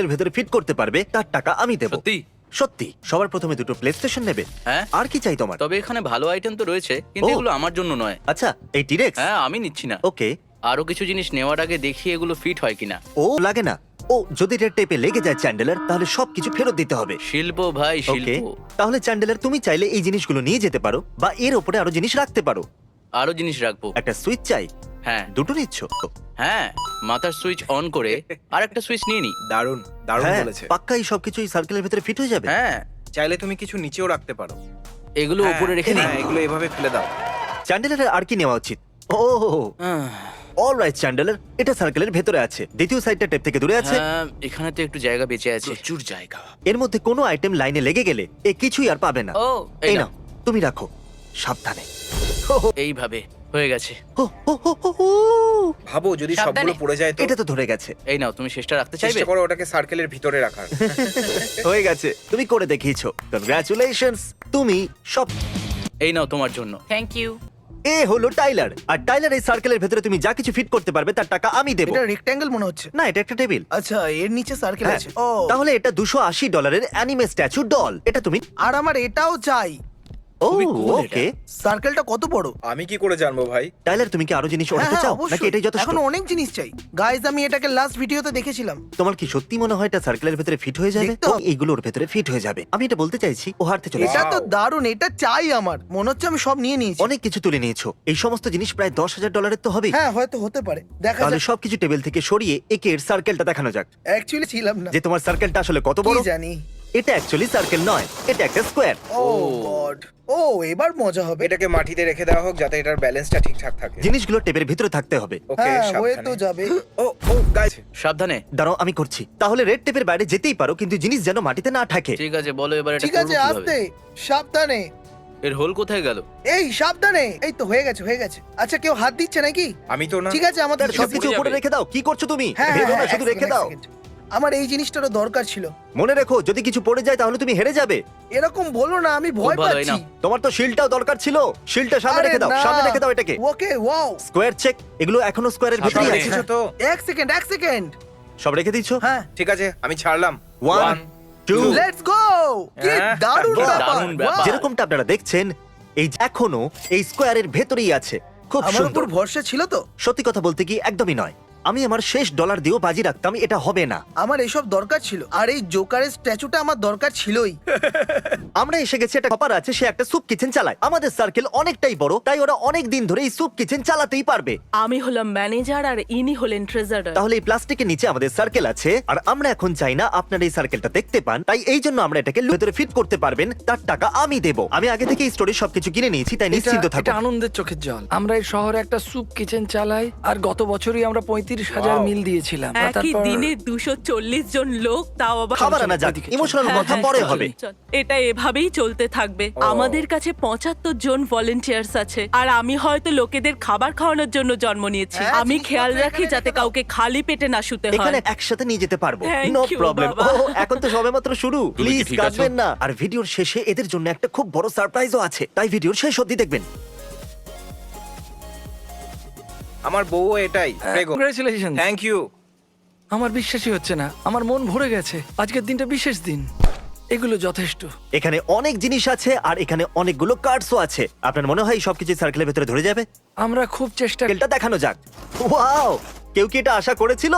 এর ভেতরে ফিট করতে পারবে তার টাকা আমি দেবো। সত্যি? সত্যি। সবার প্রথমে দুটো প্লে স্টেশন নেবে। হ্যাঁ। আর কি চাই তোমার? তবে এখানে ভালো আইটেম তো রয়েছে, কিন্তু ও। এগুলো আমার জন্য নয়। আচ্ছা, এই টিরেক্স। হ্যাঁ, আমি নিচ্ছি না। ওকে। আরো কিছু জিনিস নেওয়ার আগে দেখি এগুলো ফিট হয় কিনা। ও লাগে না। ও যদি রেড টেপে লেগে যায় চ্যান্ডেলার, তাহলে সবকিছু ফেরত দিতে হবে। শিল্প ভাই, ওকে, শিল্প। তাহলে চ্যান্ডেলার তুমি চাইলে এই জিনিসগুলো নিয়ে যেতে পারো বা এর উপরে আরো জিনিস রাখতে পারো। আরো জিনিস রাখবো। একটা সুইচ চাই। হ্যাঁ দুটো নিচ্ছ? হ্যাঁ, মাথার সুইচ অন করে আর একটা সুইচ নিয়ে নি। দারুণ দারুণ হ্যাঁ, বলেছে। পাক্কা এই সবকিছু এই সার্কেলের ভেতরে ফিট হয়ে যাবে। হ্যাঁ, চাইলে তুমি কিছু নিচেও রাখতে পারো। এগুলো উপরে রেখে দিই। হ্যাঁ, এগুলো এভাবে ফেলে দাও। চ্যান্ডেলারের আর কি নেওয়া উচিত? ও অলরাইট চ্যান্ডেলার, এটা সার্কেলের ভেতরে আছে। দ্বিতীয় সাইডটা টেপ থেকে দূরে আছে। হ্যাঁ, এখানে তো একটু জায়গা বেঁচে আছে। প্রচুর জায়গা। এর মধ্যে কোনো আইটেম লাইনে লেগে গেলে এ কিছুই আর পাবে না। ও, এই এই নাও, তুমি রাখো সাবধানে। এইভাবে হয়ে গেছে। হো, হো, হো, হো, হো। ভাবো যদি সাবধানে। সবগুলো পড়ে যায় তো। এটা তো ধরে গেছে। এই নাও, তুমি শেষটা রাখতে চাইবে? চেষ্টা করো ওটাকে সার্কেলের ভিতরে রাখার। হয়ে গেছে, তুমি করে দেখিয়েছো। কনগ্রাচুলেশনস, তুমি সব। এই নাও তোমার জন্য। Thank you. এ হলো টাইলার, আর টাইলার এই সার্কেলের ভেতরে তুমি যা কিছু ফিট করতে পারবে তার টাকা আমি দেবো। এটা রেক্ট্যাঙ্গেল মনে হচ্ছে। না, এটা একটা টেবিল। আচ্ছা, এর নিচে সার্কেল হ্যাঁ, আছে। ও, তাহলে এটা $280 অ্যানিমে স্ট্যাচু ডল। এটা তুমি। আর আমার এটাও চাই। ও খুবই cool ওকে। সার্কেলটা কত বড়? আমি কি করে জানবো ভাই? টাইলার, তুমি কি আরো জিনিস ওঠাতে চাও নাকি এটাই যথেষ্ট? এখন অনেক জিনিস চাই। গাইস, আমি এটাকে লাস্ট ভিডিওতে দেখেছিলাম। তোমার কি সত্যি মনে হয় এটা সার্কেলের ভেতরে ফিট হয়ে যাবে? দেখতে হবে। এইগুলোর ভেতরে ফিট হয়ে যাবে। আমি এটা বলতে চাইছি, ও হারতে চলেছে। এটা তো Wow. দারুণ, এটা চাই আমার। মনে হচ্ছে আমি সব নিয়ে নিয়েছি। অনেক কিছু তুলে নিয়েছো। এই সমস্ত জিনিস প্রায় $10,000 তো হবে। হ্যাঁ, হয়তো হতে পারে, দেখা তাহলে যাক। সবকিছু টেবিল থেকে সরিয়ে একে এর সার্কেলটা দেখানো যাক, অ্যাকচুয়ালি ছিলাম না, যে তোমার সার্কেলটা আসলে কত কি বড়। জানি। এটা অ্যাকচুয়ালি সার্কেল নয়, এটা একটা স্কোয়ার। ও গড, ও এবার মজা হবে। এটাকে মাটিতে রেখে দেওয়া হোক যাতে এটার ব্যালেন্সটা ঠিকঠাক থাকে। জিনিসগুলো টেপের ভিতরে থাকতে হবে। ওকে, হ্যাঁ, হয়ে তো সাবধানে। যাবে। ও ও গাইস, সাবধানে। দাঁড়াও, আমি করছি। তাহলে রেড টেপের বাইরে যেতেই পারো, কিন্তু জিনিস যেন মাটিতে না ঠাকে। ঠিক আছে, বলো এবার এটা ঠিক করবো আছে, কিভাবে? আস্তে, সাবধানে। এর হোল কোথায় গেল? এই সাবধানে। এই তো হয়ে গেছে, হয়ে গেছে। আচ্ছা, কেউ হাত দিচ্ছে নাকি? আমি তো না। ঠিক আছে, আমাদের তার সবকিছু পড়ে উপরে যাবে। রেখে দাও। কি করছো তুমি? হ্যাঁ, ভেবো না, হ্যাঁ, শুধু এক রেখে সেকেন্ড, দাও। এক সেকেন্ড। আমার এই জিনিসটারও দরকার ছিল। মনে রেখো, যদি কিছু পড়ে যায় তাহলে তুমি হেরে যাবে। এরকম বলো না, আমি ভয় খুব ভালো, এই পাচ্ছি। নাও। তোমার তো শিলটাও দরকার ছিল। শিলটা সামনে আরে রেখে দাও, না। সামনে রেখে দাও এটাকে। ওকে, ওয়াও। স্কোয়ার চেক, এগুলো এখনো স্কোয়ারের ভিতরে সামনে। আছে। দেখেছো তো? এক সেকেন্ড, এক সেকেন্ড। সব রেখে দিয়েছো? হ্যাঁ, ঠিক আছে, আমি ছাড়লাম। 1 2 লেটস গো। কি হ্যাঁ, দারুণ বাহ, ব্যাপার। দারুণ ব্যাপার। Wow! যেরকমটা আপনারা দেখছেন, এই যে এখনো এই স্কোয়ারের ভেতরেই আছে। খুব আমার সুন্দর। উপর ভরসা ছিল তো। সত্যি কথা বলতে কি, একদমই নয়। আমি আমার শেষ ডলার দিয়েও বাজি রাখতাম এটা হবে না। আমার এসব দরকার ছিল, আর এই জোকারের স্ট্যাচুটা আমার দরকার ছিলই। আমরা এসে গেছি, একটা কপার আছে, সে একটা স্যুপ কিচেন চালায়। আমাদের সার্কেল অনেকটাই বড়, তাই ওরা অনেক দিন ধরে এই স্যুপ কিচেন চালাতেই পারবে। আমি হলাম ম্যানেজার আর ইনি হলেন ট্রেজারার। তাহলে এই প্লাস্টিকের নিচে আমাদের সার্কেল আছে, আর আমরা এখন চাই না আপনারা এই সার্কেলটা দেখতে পান। তাই এই জন্য আমরা এটাকে ভেতরে ফিট করতে পারবেন, তার টাকা আমি দেব। আমি আগে থেকে এই স্টোরে সবকিছু কিনে নিয়েছি, তাই নিশ্চিন্ত এটা থাকুন। আনন্দের চোখের জল। আমরা এই শহরে একটা স্যুপ কিচেন চালাই, আর গত বছরই আমরা 35,000 Wow. মিল দিয়েছিলাম। আর একই তারপর দিনে 240 জন লোক, তাও আবার খাবার আনা যাক, এদিকে চল। ইমোশনাল হ্যাঁ, কথা হ্যাঁ, পরে চল, হবে। চল। এটা এভাবেই চলতে থাকবে। আমাদের কাছে 75 জন ভলেন্টিয়ার্স আছে, আর আমি হয়তো লোকেদের খাবার খাওয়ানোর জন্য জন্ম নিয়েছি। হ্যাঁ, আমি জিনিসপত্র খেয়াল এখানে রাখি রেখে যাতে দাও। কাউকে খালি পেটে না শুতে এখানে হয়। একসাথে নিয়ে যেতে পারবো, Thank নো you, প্রবলেম। বাবা। এখন তো সবেমাত্র শুরু, তুমি কি প্লিজ ঠিক আছো? কাটবেন না। আর ভিডিওর শেষে এদের জন্য একটা খুব বড় সারপ্রাইজও আছে, তাই ভিডিওর শেষ অবধি দেখবেন। আমার বউ এটাই। Congratulations! Thank you. আমার বিশ্বাসই হচ্ছে না, আমার মন ভরে গেছে। আজকের দিনটা বিশেষ দিন। এগুলো যথেষ্ট। এখানে অনেক জিনিস আছে, আর এখানে অনেকগুলো কার্ডসও আছে। আপনার মনে হয় সবকিছু সার্কেলের ভেতরে ধরে যাবে? আমরা খুব চেষ্টা সার্কেলটা দেখানো যাক। ওয়াও, কেউ কি এটা আশা করেছিল?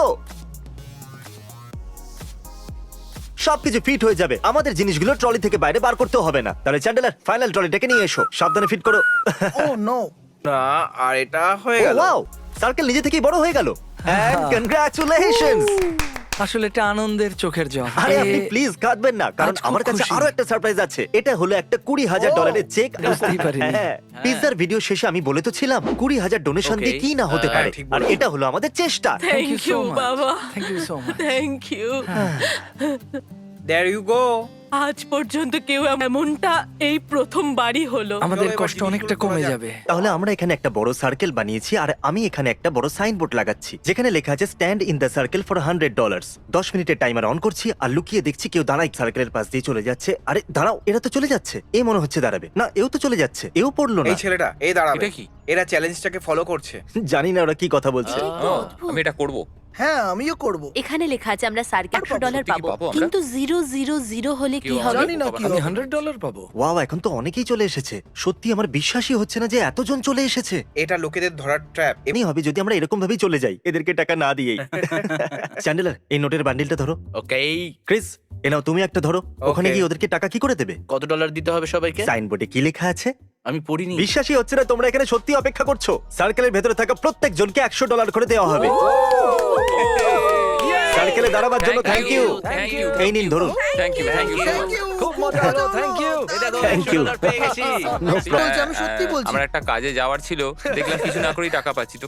সবকিছু ফিট হয়ে যাবে, আমাদের জিনিসগুলো ট্রলি থেকে বাইরে বার করতে হবে না। তাহলে চ্যান্ডেলার, ফাইনাল ট্রলিটাকে নিয়ে এসো, সাবধানে ফিট করো। ও নো। না, আর এটা হয়ে গেল। ওয়াও, সার্কেল নিজে থেকেই বড় হয়ে গেল। And congratulations. আসলে এটা আনন্দের চোখের জল। আরে আপনি প্লিজ কাঁদবেন না, কারণ আজ খুব আমার কাছে খুশি। আরো একটা সারপ্রাইজ আছে। এটা হলো একটা $20,000 চেক। বুঝতেই পারিনি। হ্যাঁ, পিৎজার ভিডিও শেষে আমি বলে তো ছিলাম 20,000 ডোনেশন দিয়ে Okay. কি না হতে হ্যাঁ, পারে। ঠিক আর বলেছো। এটা হলো আমাদের চেষ্টা। Thank you thank so you much. বাবা, Thank you so much. Thank you. There you go. আজ পর্যন্ত কেউ এমনটা এই প্রথমবারই হলো। আমাদের এবার কষ্ট অনেকটা জিনিসগুলো কমে তোলা যাবে। তাহলে আমরা এখানে একটা বড় সার্কেল বানিয়েছি, আর আমি এখানে একটা বড় সাইনবোর্ড লাগাচ্ছি যেখানে লেখা আছে stand in the circle for $100। 10 মিনিটের টাইমার অন করছি, আর লুকিয়ে দেখছি কেউ দাঁড়ায় সার্কেলের পাশ দিয়ে চলে যাচ্ছে। আরে দাঁড়াও, এরা তো চলে যাচ্ছে। এই মনে হচ্ছে দাঁড়াবে না, এও তো চলে যাচ্ছে, এও পড়লো না। এই ছেলেটা এই দাঁড়াবে। এটা কি? এরা চ্যালেঞ্জটাকে ফলো করছে। জানি না ওরা কি কথা বলছে। আমি এটা করব। হ্যাঁ আমিও করব। এখানে লেখা আছে আমরা সার্কেল $100 সত্যি কি পাবো, পাবো আমরা? কিন্তু 000 হলে কি কেউ হবে? জানি না কি আমি হবে। $100 পাবো। ওয়াও, এখন তো অনেকেই চলে এসেছে। সত্যি আমার বিশ্বাসই হচ্ছে না যে এতজন চলে এসেছে। এটা লোকেদের ধরার ট্র্যাপ। এমনি হবে যদি আমরা এরকম ভাবেই চলে যাই, এদেরকে টাকা না দিয়েই। চ্যান্ডেলার, এই নোটের বান্ডিলটা ধরো। ওকে, ক্রিস, এ নাও তুমি একটা ধরো। ওখানে গিয়ে ওদেরকে টাকা কি করে দেবে? কত ডলার দিতে হবে সবাইকে? সাইনবোর্ডে কি লেখা আছে? আমি পড়িনি। বিশ্বাসই হচ্ছে না তোমরা এখানে সত্যি অপেক্ষা করছো। সার্কেলের ভেতরে থাকা প্রত্যেক জনকে $100 করে দেওয়া হবে। সার্কেলে দাঁড়াবার জন্য থ্যাংক ইউ। থ্যাংক ইউ এই নিন ধরুন। Thank you thank you Thank you. খুব মজা হলো, থ্যাংক ইউ। Thank you. পেয়ে গেছি। No বলছি, আমি সত্যি বলছি। আমার একটা কাজে যাওয়ার ছিল, দেখলাম কিছু না করেই টাকা পাচ্ছি, তো